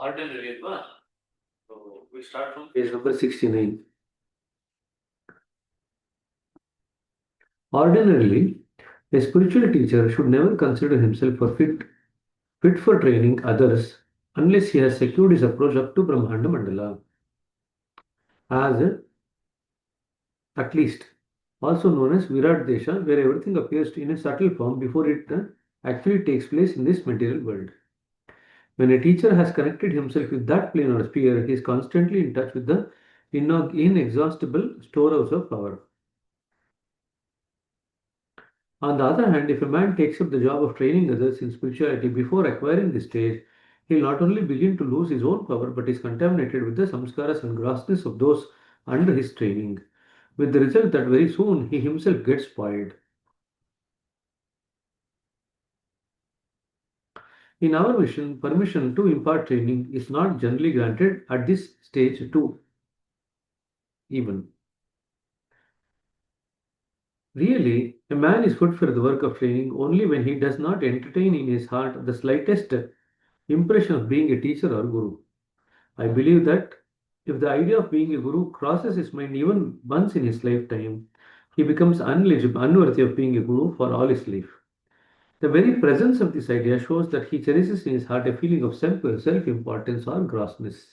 Ordinary, so we start from page number 69. Ordinarily, a spiritual teacher should never consider himself fit for training others unless he has secured his approach up to Brahmanda Mandala, as at least also known as Virat Desha, where everything appears in a subtle form before it actually takes place in this material world. When a teacher has connected himself with that plane or sphere, he is constantly in touch with the inexhaustible storehouse of power. On the other hand, if a man takes up the job of training others in spirituality before acquiring this stage, he will not only begin to lose his own power but is contaminated with the samskaras and grossness of those under his training, with the result that very soon he himself gets spoiled. In our mission, permission to impart training is not generally granted at this stage too, even. Really, a man is fit for the work of training only when he does not entertain in his heart the slightest impression of being a teacher or guru. I believe that if the idea of being a guru crosses his mind even once in his lifetime, he becomes unworthy of being a guru for all his life. The very presence of this idea shows that he cherishes in his heart a feeling of self-importance or grossness.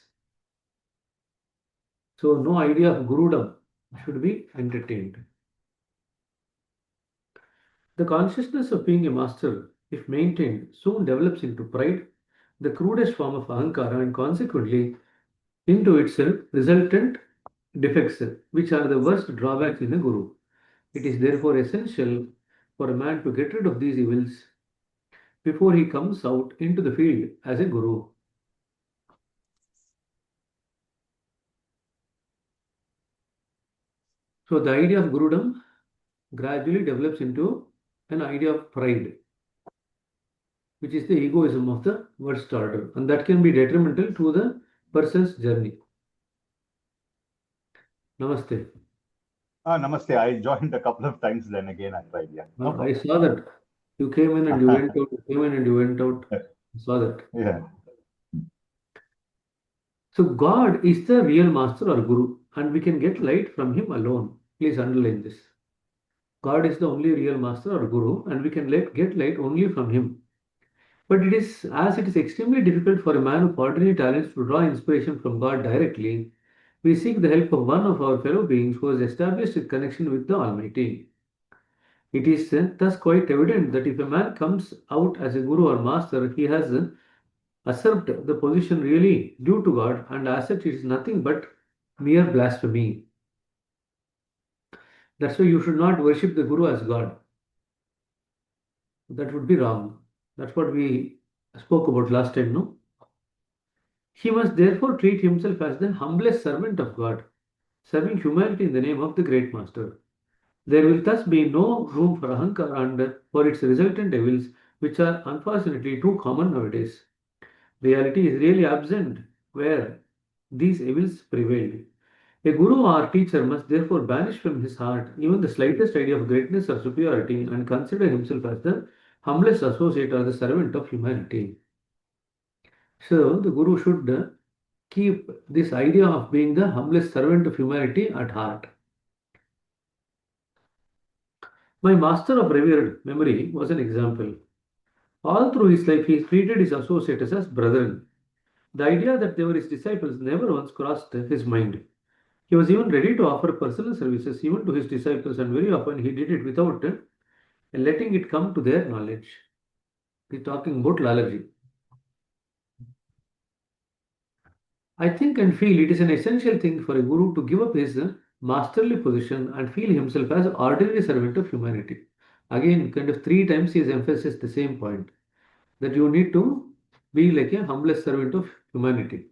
So, no idea of gurudom should be entertained. The consciousness of being a master, if maintained, soon develops into pride, the crudest form of ahankara, and consequently into itself resultant defects, which are the worst drawbacks in a guru. It is therefore essential for a man to get rid of these evils before he comes out into the field as a guru. So the idea of gurudom gradually develops into an idea of pride, which is the egoism of the worst order, and that can be detrimental to the person's journey. Namaste. Namaste. I joined a couple of times, then again I tried. Yeah, no I problem. saw that you came in and you went out, you came in and you went out. I saw that. Yeah. So God is the real master or guru, and we can get light from him alone. Please underline this. God is the only real master or guru, and we can get light only from him. But it is extremely difficult for a man of ordinary talents to draw inspiration from God directly. We seek the help of one of our fellow beings who has established a connection with the Almighty. It is thus quite evident that if a man comes out as a guru or master, he has usurped the position really due to God, and as such, it is nothing but mere blasphemy. That's why you should not worship the guru as God. That would be wrong. That's what we spoke about last time, no? He must therefore treat himself as the humblest servant of God, serving humanity in the name of the great master. There will thus be no room for ahankar and for its resultant evils, which are unfortunately too common nowadays. Reality is really absent where these evils prevailed. A guru or teacher must therefore banish from his heart even the slightest idea of greatness or superiority and consider himself as the humblest associate or the servant of humanity. So, the guru should keep this idea of being the humblest servant of humanity at heart. My master of revered memory was an example. All through his life, he treated his associates as brethren. The idea that they were his disciples never once crossed his mind. He was even ready to offer personal services even to his disciples, and very often he did it without letting it come to their knowledge. He's talking about Lalaji. I think and feel it is an essential thing for a guru to give up his masterly position and feel himself as ordinary servant of humanity. Again, kind of three times he has emphasized the same point that you need to be like a humblest servant of humanity.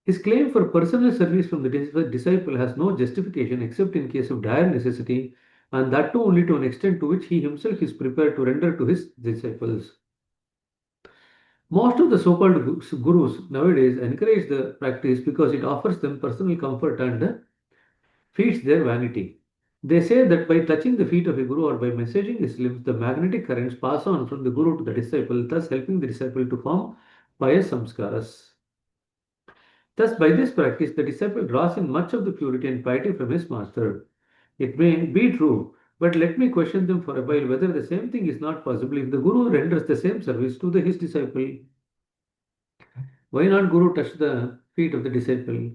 His claim for personal service from the disciple has no justification except in case of dire necessity, and that too only to an extent to which he himself is prepared to render to his disciples. Most of the so-called gurus nowadays encourage the practice because it offers them personal comfort and feeds their vanity. They say that by touching the feet of a guru or by massaging his limbs, the magnetic currents pass on from the guru to the disciple, thus helping the disciple to form pious samskaras. Thus, by this practice, the disciple draws in much of the purity and piety from his master. It may be true, but let me question them for a while whether the same thing is not possible if the guru renders the same service to his disciple. Why not guru touch the feet of the disciple?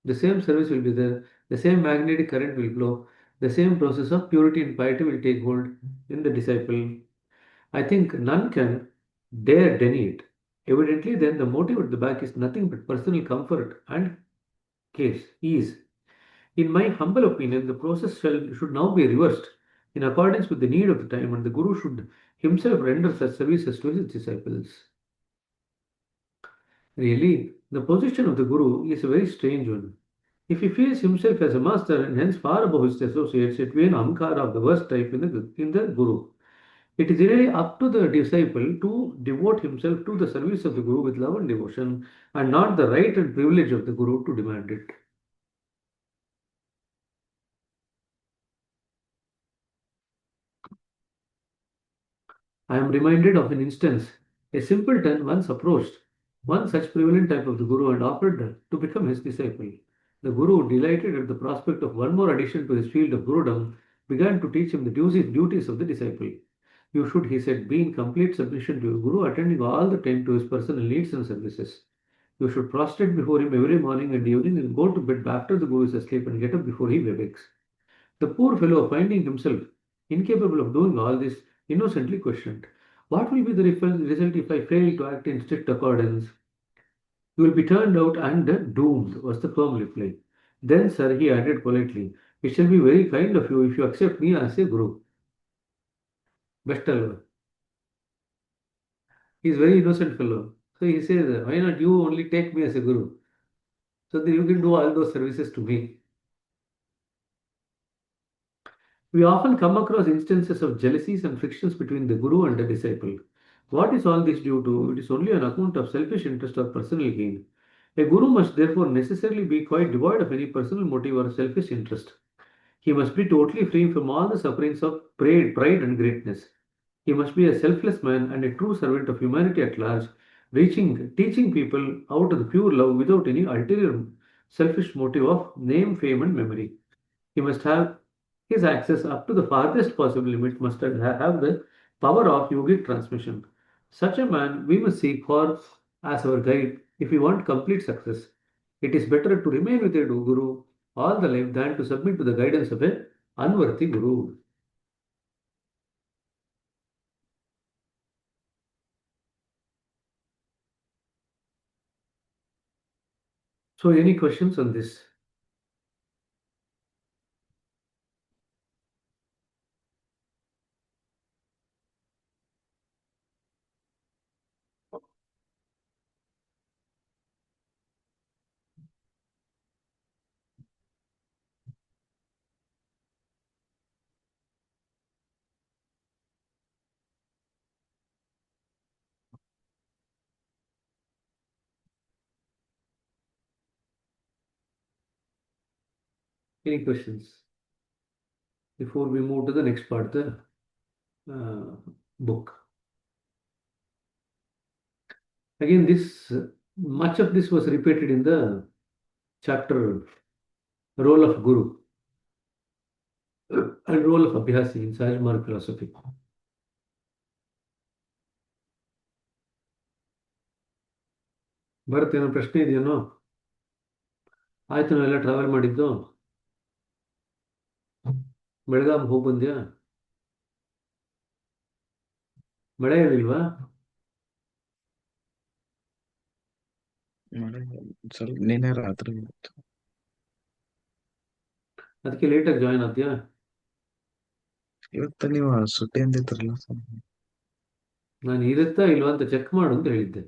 The same service will be there, the same magnetic current will flow, the same process of purity and piety will take hold in the disciple. I think none can dare deny it. Evidently, then the motive at the back is nothing but personal comfort and ease. In my humble opinion, the process should now be reversed in accordance with the need of the time, and the Guru should himself render such services to his disciples. Really, the position of the Guru is a very strange one. If he feels himself as a master and hence far above his associates, it will be an amkara of the worst type in the Guru. It is really up to the disciple to devote himself to the service of the Guru with love and devotion, and not the right and privilege of the Guru to demand it. I am reminded of an instance. A simpleton once approached one such prevalent type of the Guru and offered to become his disciple. The Guru, delighted at the prospect of one more addition to his field of Gurudom, began to teach him the duties of the disciple. You should, he said, be in complete submission to your Guru, attending all the time to his personal needs and services. You should prostrate before him every morning and evening and go to bed after the Guru is asleep and get up before he awakes. The poor fellow, finding himself incapable of doing all this, innocently questioned, what will be the result if I fail to act in strict accordance? You will be turned out and doomed, was the firm reply. Then, sir, he added politely, it shall be very kind of you if you accept me as a guru. Best alwa. He is very innocent fellow. So he says, why not you only take me as a guru? So that you can do all those services to me. We often come across instances of jealousies and frictions between the guru and the disciple. What is all this due to? It is only on account of selfish interest or personal gain. A guru must therefore necessarily be quite devoid of any personal motive or selfish interest. He must be totally free from all the sufferings of pride and greatness. He must be a selfless man and a true servant of humanity at large, teaching people out of the pure love without any ulterior selfish motive of name, fame, and memory. He must have his access up to the farthest possible limit must have the power of yogic transmission. Such a man we must seek for as our guide if we want complete success. It is better to remain with a guru all the life than to submit to the guidance of a unworthy guru. So, any questions on this? Any questions before we move to the next part, the uh, book? Again, this much of this was repeated in the chapter role of guru and role of abhyasi in Sahaj philosophy. Bharat ಏನೋ ಪ್ರಶ್ನೆ ಇದೆಯೇನೋ ಆಯ್ತು ನಾವೆಲ್ಲ travel ಮಾಡಿದ್ದು ಬೆಳಗಾಂ ಹೋಗಿ ಬಂದ್ಯಾ ಮಳೆ ಏನಿಲ್ವಾ ಮಳೆ ಸ್ವಲ್ಪ ನಿನ್ನೆ ರಾತ್ರಿ ಇತ್ತು. ಅದಕ್ಕೆ ಲೇಟಾಗಿ ಜಾಯ್ನ್ ಆದ್ಯಾ ಇವತ್ತು ನೀವು ಸುಟ್ಟಿ ಅಂದಿದ್ರಲ್ಲ ನಾನು ಇರುತ್ತಾ ಇಲ್ವಾ ಅಂತ ಚೆಕ್ ಮಾಡು ಅಂತ ಹೇಳಿದ್ದೆ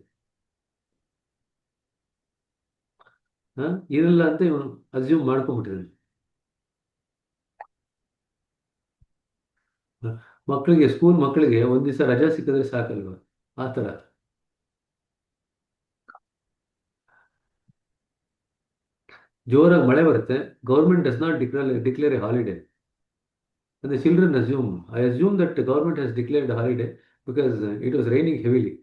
ಇರಲ್ಲ ಅಂತ ಇವನು ಅಸ್ಯೂಮ್ ಮಾಡ್ಕೊಂಡ್ಬಿಟ್ಟಿದ್ದಾನೆ ಮಕ್ಕಳಿಗೆ ಸ್ಕೂಲ್ ಮಕ್ಕಳಿಗೆ ಒಂದ್ ದಿವಸ ರಜಾ ಸಿಕ್ಕಿದ್ರೆ ಸಾಕಲ್ವಾ ಆ ಥರ ಜೋರಾಗಿ ಮಳೆ ಬರುತ್ತೆ, government does not declare A holiday. And the children assume, I assume that the government has declared a holiday because it was raining heavily.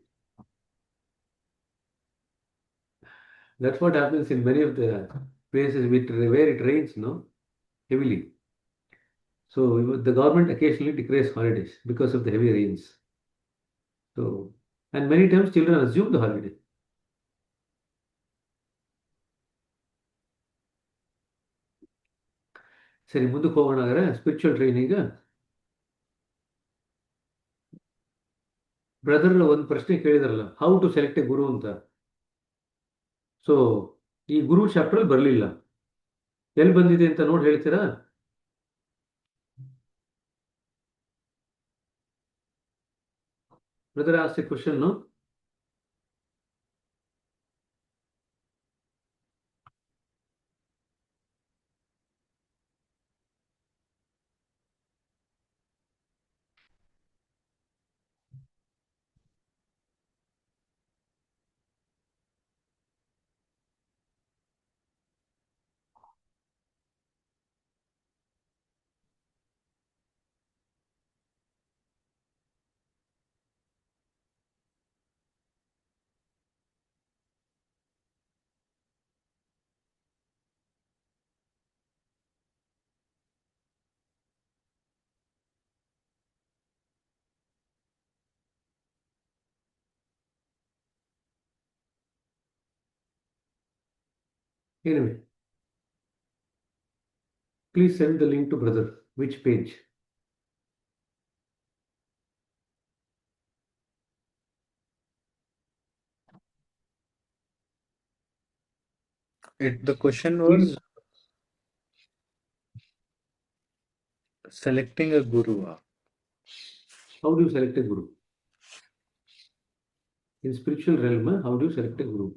That's what happens in many of the places where it rains, no, heavily. So the government occasionally declares holidays because of the heavy rains. So, and many times children assume the holiday. ಸರಿ, ಮುಂದಕ್ಕೆ ಹೋಗೋಣ ಹಾಗಾದ್ರೆ spiritual training. Brother ಒಂದು ಪ್ರಶ್ನೆ ಕೇಳಿದ್ರಲ್ಲ, how to select A ಗುರು ಅಂತ. So ಈ ಗುರು chapter ಬರಲಿಲ್ಲ, ಎಲ್ಲಿ ಬಂದಿದೆ ಅಂತ ನೋಡಿ ಹೇಳ್ತೀರಾ? Brother asked a question, no? Anyway, please send the link to brother. Which page? The question was selecting a guru. How do you select a guru? In spiritual realm, how do you select a guru?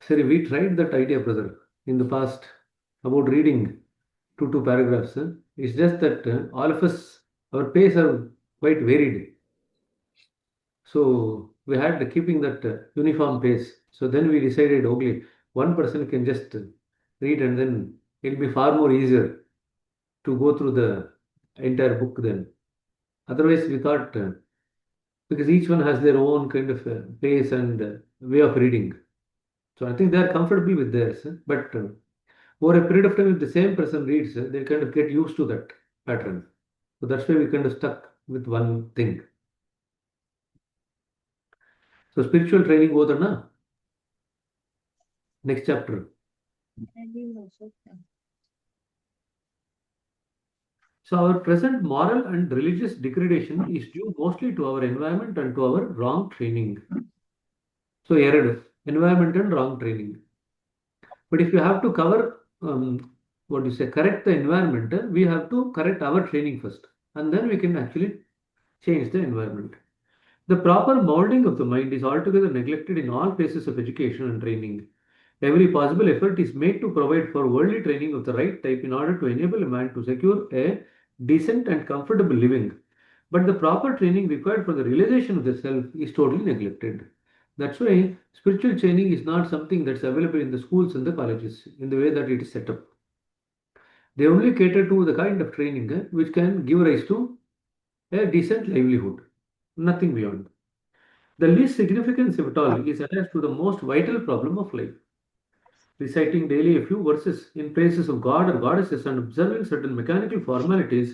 Sorry, we tried that idea, brother, in the past about reading two paragraphs. It's just that all of us, our pace are quite varied. So we had keeping that uniform pace. So then we decided, okay, one person can just read and then it'll be far more easier to go through the entire book then. Otherwise, we thought, because each one has their own kind of pace and way of reading. So I think they are comfortable with theirs. But over a period of time, if the same person reads, they kind of get used to that pattern. So that's why we kind of stuck with one thing. So spiritual training ಹೋದಣ್ಣ, next chapter. So our present moral and religious degradation is due mostly to our environment and to our wrong training. So environment and wrong training. But if you have to cover, correct the environment, we have to correct our training first, and then we can actually change the environment. The proper molding of the mind is altogether neglected in all phases of education and training. Every possible effort is made to provide for worldly training of the right type in order to enable a man to secure a decent and comfortable living. But the proper training required for the realization of the self is totally neglected. That's why spiritual training is not something that's available in the schools and the colleges in the way that it is set up. They only cater to the kind of training which can give rise to a decent livelihood, nothing beyond. The least significance of it all is attached to the most vital problem of life. Reciting daily a few verses in praises of God or goddesses and observing certain mechanical formalities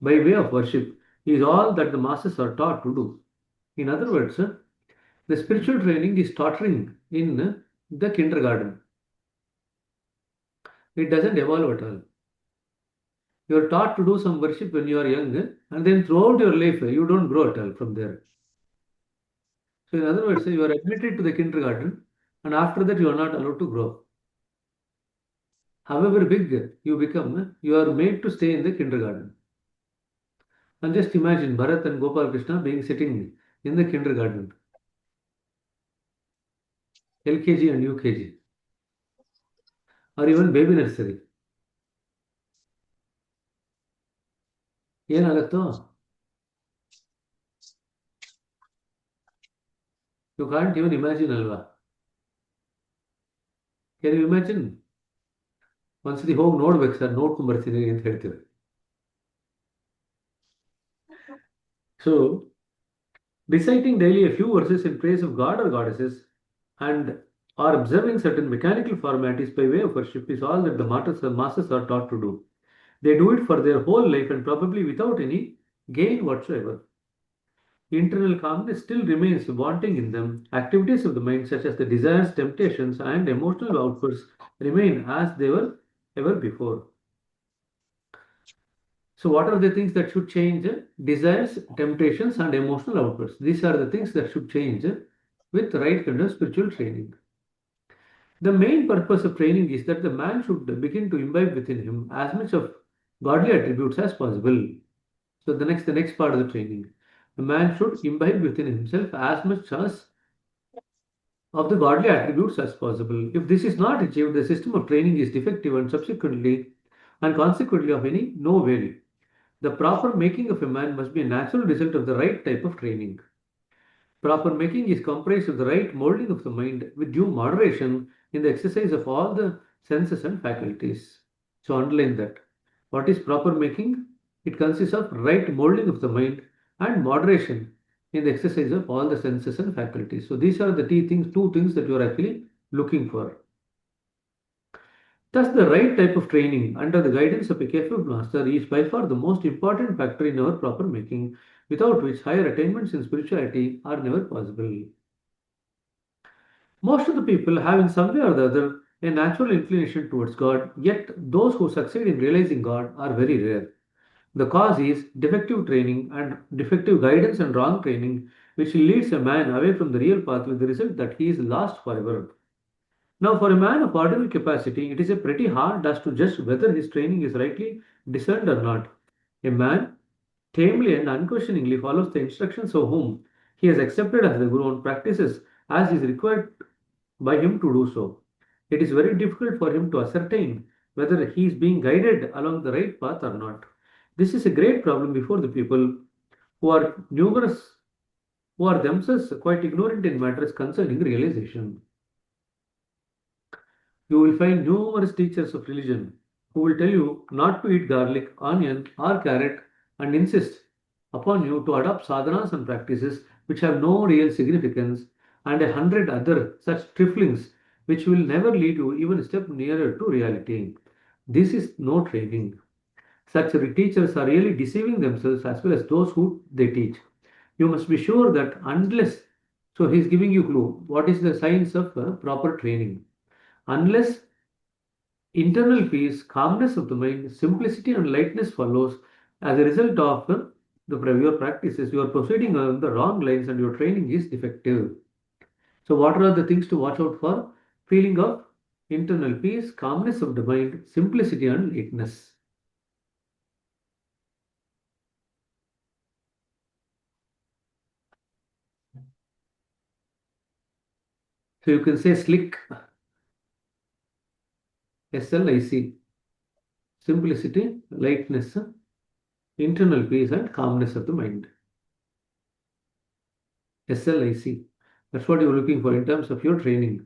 by way of worship is all that the masses are taught to do. In other words, the spiritual training is tottering in the kindergarten. It doesn't evolve at all. You are taught to do some worship when you are young, and then throughout your life, you don't grow at all from there. So, in other words, you are admitted to the kindergarten, and after that, you are not allowed to grow. However big you become, you are made to stay in the kindergarten. And just imagine Bharat and Gopal Krishna being sitting in the kindergarten, LKG and UKG, or even baby nursery. ಏನಾಗತ್ತೋ You can't even imagine, Alva. Can you imagine? ಒಂದ್ಸತಿ ಹೋಗಿ ನೋಡ್ಬೇಕು sir, ನೋಡ್ಕೊಂಡ್ ಬರ್ತೀನಿ ಅಂತ ಹೇಳ್ತೀವಿ. So, reciting daily a few verses in praise of God or goddesses and or observing certain mechanical formalities by way of worship is all that the masters are taught to do. They do it for their whole life and probably without any gain whatsoever. Internal calmness still remains wanting in them. Activities of the mind, such as the desires, temptations, and emotional outbursts, remain as they were ever before. So, what are the things that should change? Desires, temptations, and emotional outbursts. These are the things that should change with the right kind of spiritual training. The main purpose of training is that the man should begin to imbibe within him as much of godly attributes as possible. So, the next part of the training, the man should imbibe within himself as much as of the godly attributes as possible. If this is not achieved, the system of training is defective and consequently of any no value. The proper making of a man must be a natural result of the right type of training. Proper making is comprised of the right molding of the mind with due moderation in the exercise of all the senses and faculties. So underline that. What is proper making? It consists of right molding of the mind and moderation in the exercise of all the senses and faculties. So these are the two things that you are actually looking for. Thus, the right type of training under the guidance of a careful master is by far the most important factor in our proper making, without which higher attainments in spirituality are never possible. Most of the people have in some way or the other a natural inclination towards God, yet those who succeed in realizing God are very rare. The cause is defective training and defective guidance and wrong training, which leads a man away from the real path with the result that he is lost forever. Now, for a man of ordinary capacity, it is a pretty hard task to judge whether his training is rightly discerned or not. A man tamely and unquestioningly follows the instructions of whom he has accepted as the Guru and practices as is required by him to do so. It is very difficult for him to ascertain whether he is being guided along the right path or not. This is a great problem before the people who are numerous, who are themselves quite ignorant in matters concerning realization. You will find numerous teachers of religion who will tell you not to eat garlic, onion, or carrot and insist upon you to adopt sadhanas and practices which have no real significance, and 100 other such triflings which will never lead you even a step nearer to reality. This is no training. Such teachers are really deceiving themselves as well as those who they teach. You must be sure that unless, so he is giving you clue, what is the science of proper training? Unless internal peace, calmness of the mind, simplicity and lightness follows as a result of your practices, you are proceeding on the wrong lines and your training is defective. So what are the things to watch out for? Feeling of internal peace, calmness of the mind, simplicity and lightness. So you can say slick, SLIC, simplicity, lightness, internal peace and calmness of the mind. SLIC. That's what you're looking for in terms of your training.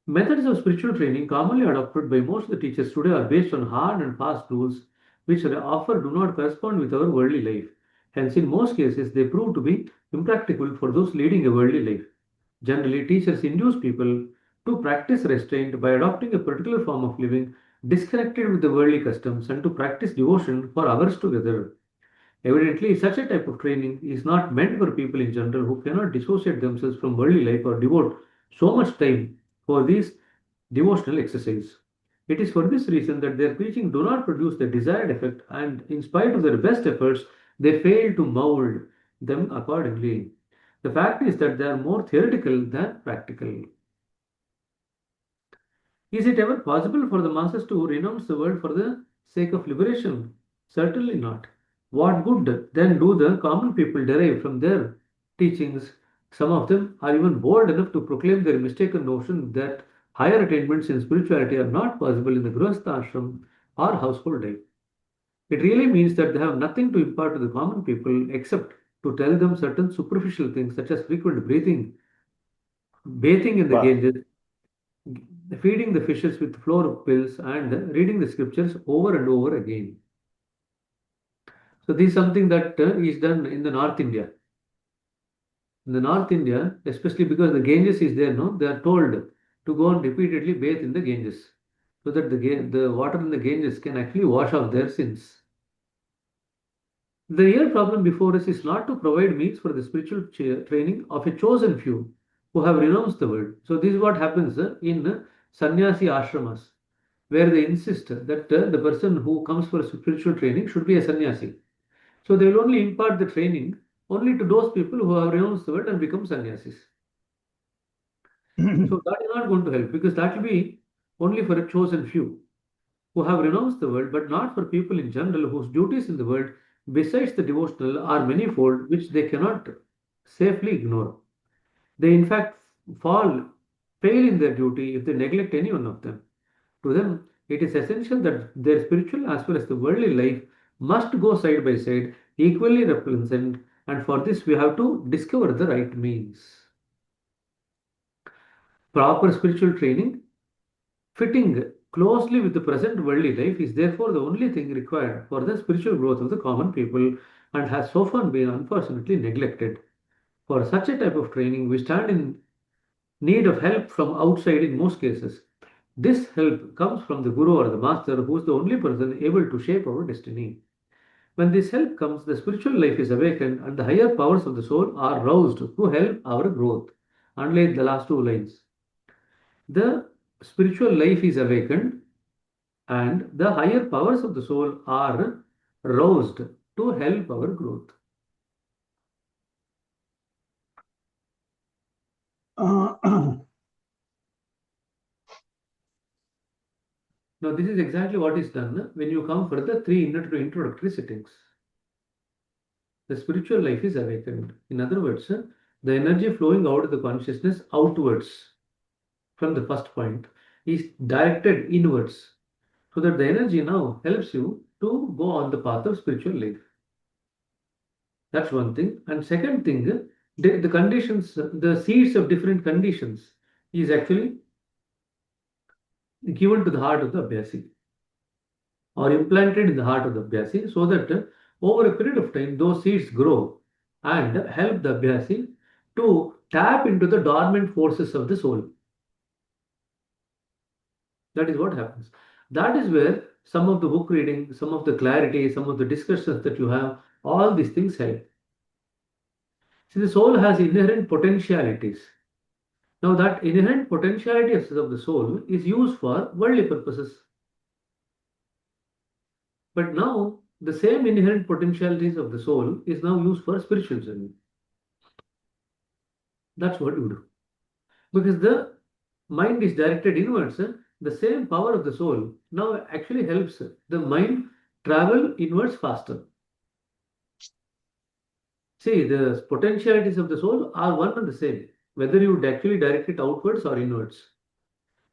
Methods of spiritual training commonly adopted by most of the teachers today are based on hard and fast rules which often do not correspond with our worldly life. Hence, in most cases, they prove to be impractical for those leading a worldly life. Generally, teachers induce people to practice restraint by adopting a particular form of living disconnected with the worldly customs and to practice devotion for hours together. Evidently, such a type of training is not meant for people in general who cannot dissociate themselves from worldly life or devote so much time for these devotional exercise. It is for this reason that their preaching do not produce the desired effect, and in spite of their best efforts, they fail to mold them accordingly. The fact is that they are more theoretical than practical. Is it ever possible for the masses to renounce the world for the sake of liberation? Certainly not. What good then do the common people derive from their teachings? Some of them are even bold enough to proclaim their mistaken notion that higher attainments in spirituality are not possible in the Grihastha ashram or household life. It really means that they have nothing to impart to the common people except to tell them certain superficial things such as frequent breathing, bathing in the Wow. Ganges, feeding the fishes with flour pills, and reading the scriptures over and over again. So this is something that is done in the North India. In the North India, especially because the Ganges is there, no, they are told to go and repeatedly bathe in the Ganges, so that the water in the Ganges can actually wash off their sins. The real problem before us is not to provide means for the spiritual training of a chosen few who have renounced the world. So this is what happens in sannyasi ashramas, where they insist that the person who comes for spiritual training should be a sannyasi. So they will only impart the training only to those people who have renounced the world and become sannyasis. So that is not going to help, because that will be only for a chosen few who have renounced the world, but not for people in general whose duties in the world, besides the devotional, are manifold, which they cannot safely ignore. They, in fact, fail in their duty if they neglect any one of them. To them, it is essential that their spiritual as well as the worldly life must go side by side, equally represent, and for this we have to discover the right means. Proper spiritual training, fitting closely with the present worldly life, is therefore the only thing required for the spiritual growth of the common people, and has so far been unfortunately neglected. For such a type of training, we stand in need of help from outside in most cases. This help comes from the Guru or the Master, who is the only person able to shape our destiny. When this help comes, the spiritual life is awakened and the higher powers of the soul are roused to help our growth. Unlike the last two lines, the spiritual life is awakened and the higher powers of the soul are roused to help our growth. Now, this is exactly what is done when you come for the three introductory sittings. The spiritual life is awakened. In other words, the energy flowing out of the consciousness outwards from the first point is directed inwards, so that the energy now helps you to go on the path of spiritual life. That's one thing. And second thing, the conditions, the seeds of different conditions is actually given to the heart of the Abhyasi, or implanted in the heart of the Abhyasi, so that over a period of time those seeds grow and help the Abhyasi to tap into the dormant forces of the soul. That is what happens. That is where some of the book reading, some of the clarity, some of the discussions that you have, all these things help. See, the soul has inherent potentialities. Now, that inherent potentialities of the soul is used for worldly purposes. But now, the same inherent potentialities of the soul is now used for spiritual journey. That's what you do. Because the mind is directed inwards, the same power of the soul now actually helps the mind travel inwards faster. See, the potentialities of the soul are one and the same, whether you actually direct it outwards or inwards.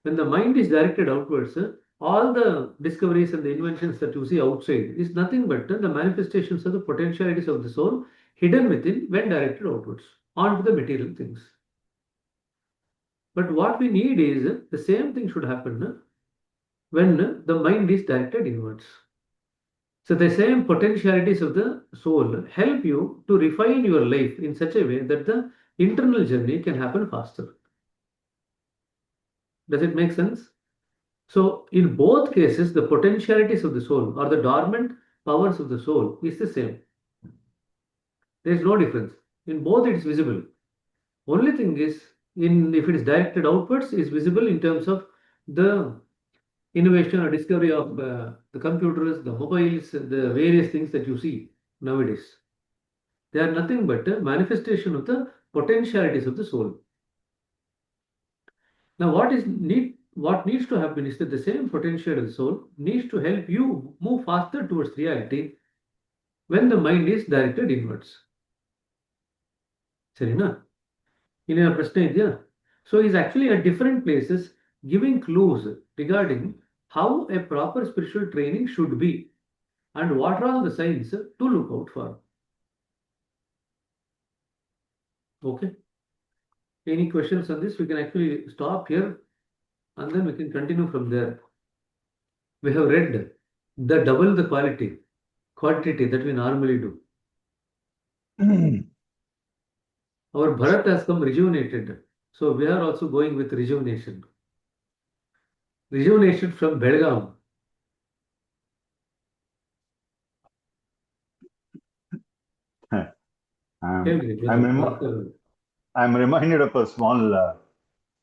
When the mind is directed outwards, all the discoveries and the inventions that you see outside is nothing but the manifestations of the potentialities of the soul hidden within when directed outwards onto the material things. But what we need is the same thing should happen when the mind is directed inwards. So the same potentialities of the soul help you to refine your life in such a way that the internal journey can happen faster. Does it make sense? So in both cases, the potentialities of the soul or the dormant powers of the soul is the same. There is no difference. In both it is visible. Only thing is, if it is directed outwards, is visible in terms of the innovation or discovery of the computers, the mobiles, the various things that you see nowadays. They are nothing but a manifestation of the potentialities of the soul. Now, what needs to happen is that the same potential of the soul needs to help you move faster towards reality when the mind is directed inwards. ಸರಿನಾ ಇನ್ನೇನೋ ಪ್ರಶ್ನೆ ಇದೆಯಾ So he's actually at different places giving clues regarding how a proper spiritual training should be and what are all the signs to look out for. Okay. Any questions on this? We can actually stop here and then we can continue from there. We have read the double the quantity that we normally do. Our Bharat has come rejuvenated. So we are also going with rejuvenation. Rejuvenation from Belgaum. I'm, I'm reminded of a small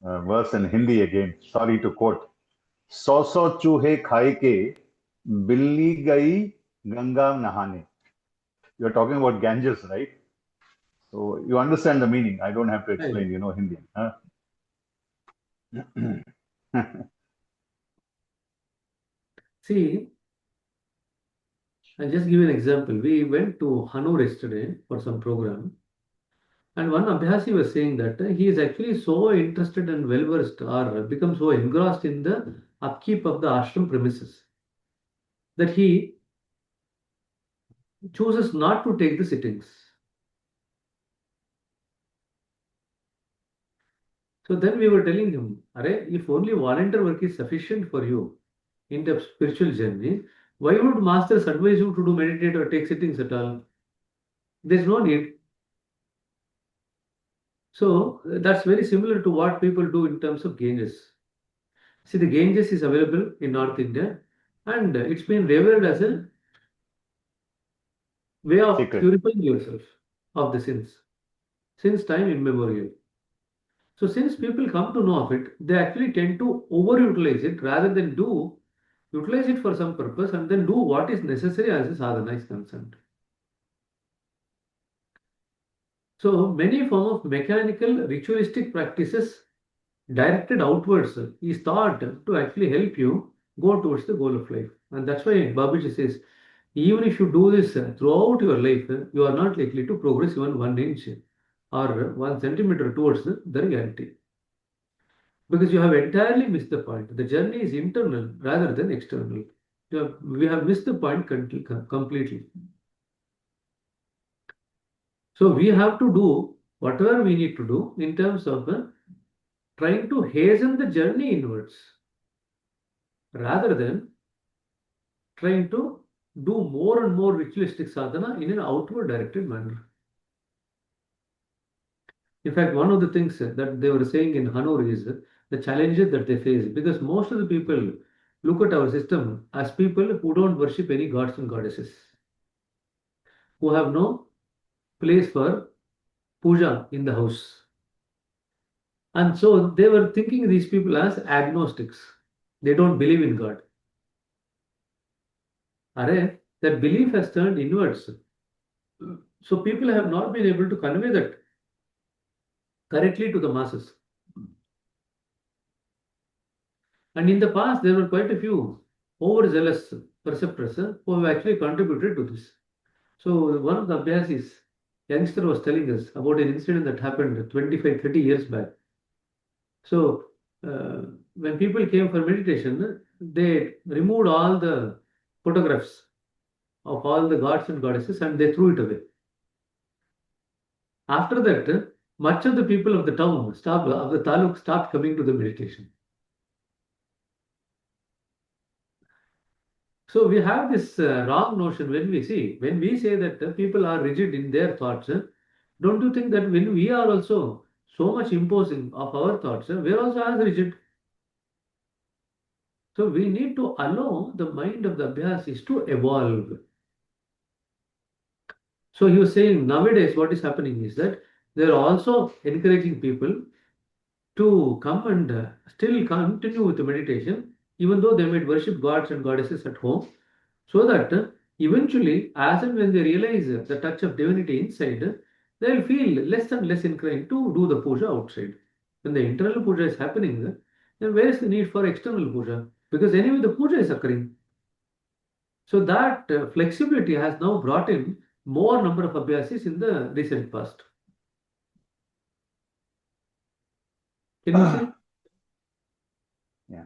verse in Hindi again. Sorry to quote. सौ सौ चूहे खाए के बिल्ली गई गंगा नहाने. You're talking about Ganges, right? So you understand the meaning. I don't have to explain. You know Hindi. Huh? See, I'll just give you an example. We went to Hanur yesterday for some program, and one Abhyasi was saying that he is actually so interested and well versed or become so engrossed in the upkeep of the ashram premises that he chooses not to take the sittings. So then we were telling him, Arey, if only volunteer work is sufficient for you in the spiritual journey, why would masters advise you to do meditate or take sittings at all? There's no need. So that's very similar to what people do in terms of Ganges. See, the Ganges is available in North India and it's been revered as a way of Secret. purifying yourself of the sins since time immemorial. So since people come to know of it, they actually tend to overutilize it rather than utilize it for some purpose and then do what is necessary as a sadhana is concerned. So many form of mechanical ritualistic practices directed outwards is thought to actually help you go towards the goal of life. And that's why Babaji says, even if you do this throughout your life, you are not likely to progress even 1 inch or 1 centimeter towards the reality. Because you have entirely missed the point. The journey is internal rather than external. We have missed the point completely. So we have to do whatever we need to do in terms of trying to hasten the journey inwards rather than trying to do more and more ritualistic sadhana in an outward directed manner. In fact, one of the things that they were saying in Hanur is the challenges that they face because most of the people look at our system as people who don't worship any gods and goddesses, who have no place for puja in the house. And so they were thinking these people as agnostics. They don't believe in God. Array, that belief has turned inwards. So people have not been able to convey that correctly to the masses. And in the past, there were quite a few overzealous preceptors who have actually contributed to this. So one of the Abhyasis, youngster was telling us about an incident that happened 25, 30 years back. So when people came for meditation, they removed all the photographs of all the gods and goddesses and they threw it away. After that, much of the people of the town, of the taluk, stopped coming to the meditation. So we have this wrong notion when we say that people are rigid in their thoughts. Don't you think that when we are also so much imposing of our thoughts, we are also as rigid? So we need to allow the mind of the Abhyasis to evolve. So he was saying nowadays what is happening is that they are also encouraging people to come and still continue with the meditation, even though they might worship gods and goddesses at home, so that eventually, as and when they realize the touch of divinity inside, they'll feel less and less inclined to do the puja outside. When the internal puja is happening, then where is the need for external puja? Because anyway, the puja is occurring. So that flexibility has now brought in more number of abhyasis in the recent past. Can you see? Yeah.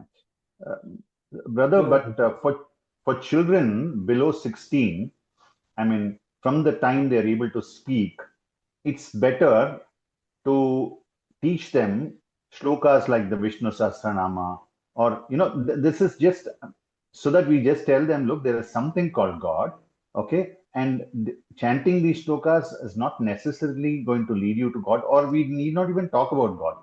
Brother, but for children below 16, I mean, from the time they're able to speak, it's better to teach them shlokas like the Vishnu Sahasranama, or this is just so that we just tell them, look, there is something called God, okay, and chanting these shlokas is not necessarily going to lead you to God, or we need not even talk about God.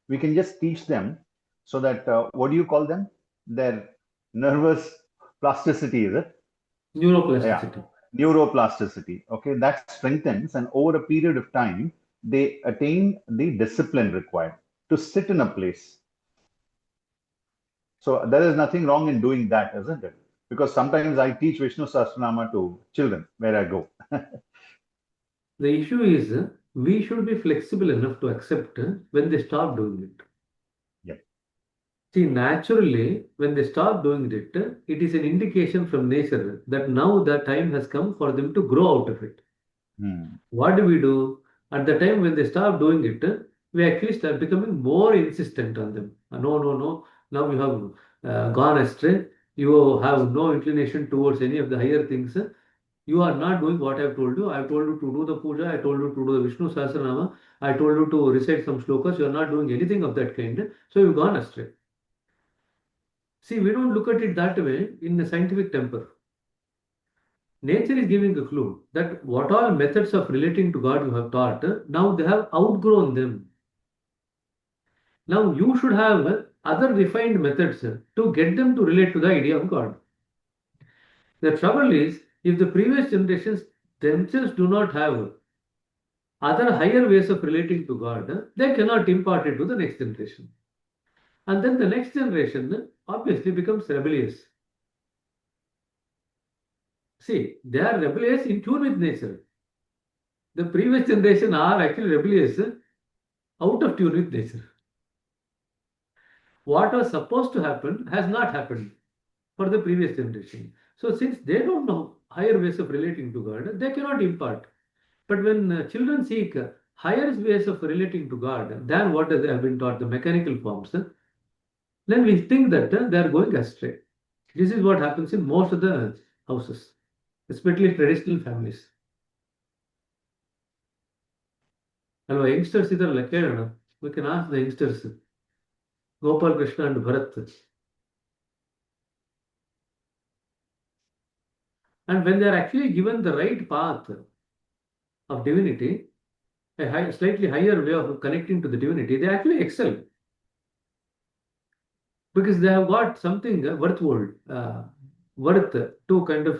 We can just teach them so that what do you call them? Their nervous plasticity, is it? Neuroplasticity. Yeah, neuroplasticity. Okay, that strengthens, and over a period of time, they attain the discipline required to sit in a place. So there is nothing wrong in doing that, isn't it? Because sometimes I teach Vishnu Sahasranama to children where I go. The issue is we should be flexible enough to accept when they stop doing it. Yep. See, naturally, when they stop doing it, it is an indication from nature that now the time has come for them to grow out of it. What do we do? At the time when they stop doing it, we actually start becoming more insistent on them. No, no, no. Now you have gone astray. You have no inclination towards any of the higher things. You are not doing what I have told you. I have told you to do the puja. I told you to do the Vishnu Sahasranama. I told you to recite some shlokas. You are not doing anything of that kind. So you've gone astray. See, we don't look at it that way in the scientific temper. Nature is giving a clue that what all methods of relating to God you have taught, now they have outgrown them. Now you should have other refined methods to get them to relate to the idea of God. The trouble is, if the previous generations themselves do not have other higher ways of relating to God, they cannot impart it to the next generation. And then the next generation obviously becomes rebellious. See, they are rebellious in tune with nature. The previous generation are actually rebellious out of tune with nature. What was supposed to happen has not happened for the previous generation. So since they don't know higher ways of relating to God, they cannot impart. But when children seek higher ways of relating to God than what they have been taught, the mechanical forms, then we think that they are going astray. This is what happens in most of the houses, especially traditional families. ಅಲ್ವಾ youngsters ಇದಾರಲ್ಲ ಕೇಳೋಣ, we can ask the youngsters, Gopal Krishna and Bharat. And when they are actually given the right path of divinity, slightly higher way of connecting to the divinity, they actually excel. Because they have got something worth to kind of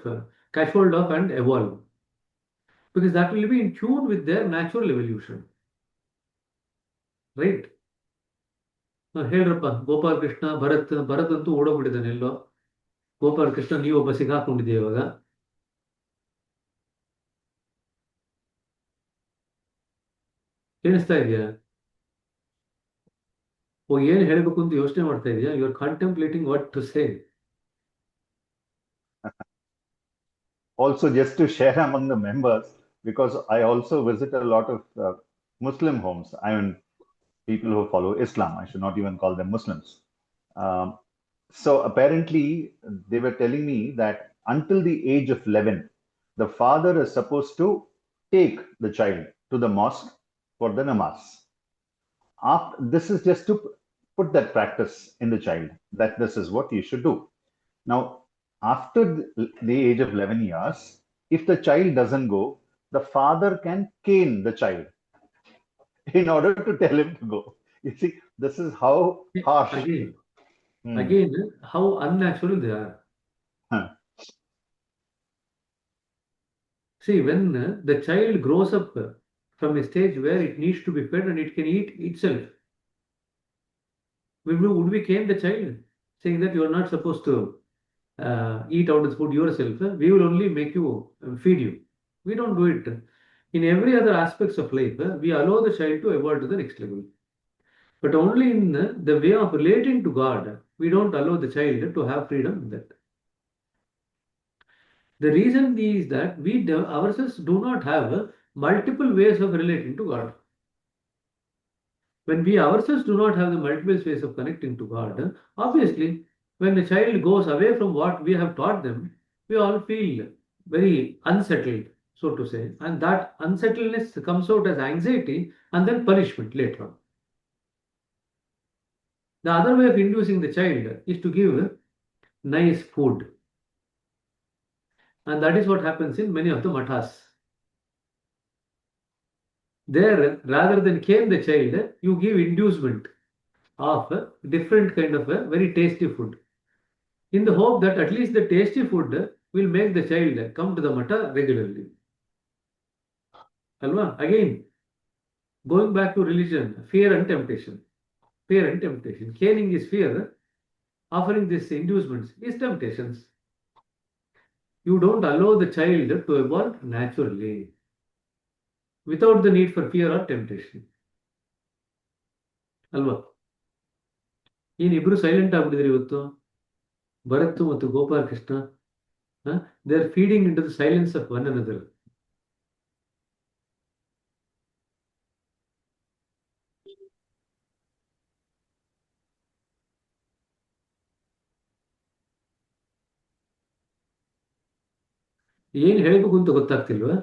catch hold of and evolve. Because that will be in tune with their natural evolution. Right? ಹೇಳ್ರಪ್ಪ Gopal Krishna Bharat ಅಂತೂ ಓಡೋಗ್ಬಿಟ್ಟಿದ್ದಾನೆ ಎಲ್ಲೋ. ಗೋಪಾಲ್ ಕೃಷ್ಣ ನೀವೊಬ್ಬ ಸಿಗಾಕೊಂಡಿದ್ದೀಯ ಇವಾಗ. ಕೇಳಿಸ್ತಾ ಇದೆಯಾ? ಏನು ಹೇಳಬೇಕು ಅಂತ ಯೋಚನೆ ಮಾಡ್ತಾ ಇದೆಯಾ? You are contemplating what to say. Also, just to share among the members, because I also visit a lot of Muslim homes. I mean, people who follow Islam. I should not even call them Muslims. So apparently, they were telling me that until the age of 11, the father is supposed to take the child to the mosque for the namaz. This is just to put that practice in the child, that this is what you should do. Now, after the age of 11 years, if the child doesn't go, the father can cane the child in order to tell him to go. You see, this is how harsh. Again, how unnatural they are. See, when the child grows up from a stage where it needs to be fed and it can eat itself, would we cane the child, saying that you are not supposed to eat out of the food yourself? We will only make you feed you. We don't do it. In every other aspects of life, we allow the child to evolve to the next level. But only in the way of relating to God, we don't allow the child to have freedom in that. The reason is that we ourselves do not have multiple ways of relating to God. When we ourselves do not have the multiple ways of connecting to God, obviously, when the child goes away from what we have taught them, we all feel very unsettled. so to say, and that unsettledness comes out as anxiety and then punishment later on. The other way of inducing the child is to give nice food, and that is what happens in many of the mathas. There, rather than cane the child, you give inducement of a different kind of a very tasty food, in the hope that at least the tasty food will make the child come to the matha regularly. Alva? Again, going back to religion, fear and temptation. Fear and temptation. Caning is fear, offering these inducements is temptations. You don't allow the child to evolve naturally without the need for fear or temptation. ಅಲ್ವಾ? ಏನಿಬ್ರು silent ಆಗ್ಬಿಟ್ಟಿದ್ರೆ ಇವತ್ತು ಭರತ್ ಮತ್ತು Gopala Krishna. They are feeding into the silence of one another. ಏನು ಹೇಳಬೇಕು ಅಂತ ಗೊತ್ತಾಗ್ತಿಲ್ವಾ?